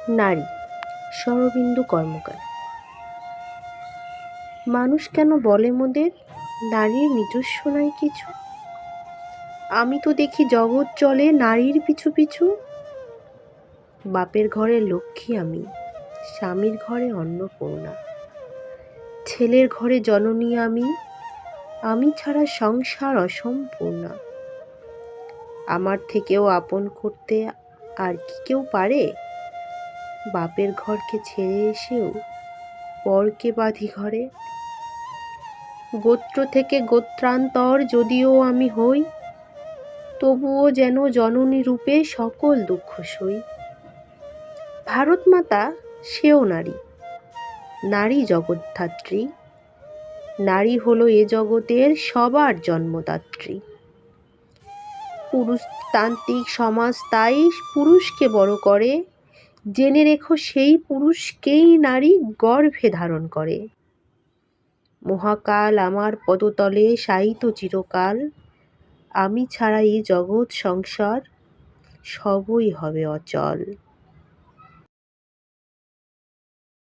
নারী, শরদিন্দু কর্মকার। মানুষ কেন বলে মোদের নারীর নিজস্ব নাই কিছু? আমি তো দেখি জগৎ চলে নারীর পিছু পিছু। বাপের ঘরের লক্ষ্মী আমি, স্বামীর ঘরে অন্নপূর্ণা। ছেলের ঘরে জননী আমি, আমি ছাড়া সংসার অসম্পূর্ণা। আমার থেকেও আপন করতে আর কি কেউ পারে? বাপের ঘরকে ছেড়ে এসেও পরকে বাঁধি ঘরে। গোত্র থেকে গোত্রান্তর যদিও আমি হই, তবুও যেন জননী রূপে সকল দুঃখ সই। ভারত মাতা সেও নারী, নারী জগদ্ধাত্রী। নারী হলো এ জগতের সবার জন্মদাত্রী। পুরুষতান্ত্রিক সমাজ তাই পুরুষকে বড় করে, জেনে রেখো সেই পুরুষকেই নারী গর্ভে ধারণ করে। মহাকাল আমার পদতলে শায়িত চিরকাল, আমি ছাড়া এই জগৎ সংসার সবই হবে অচল।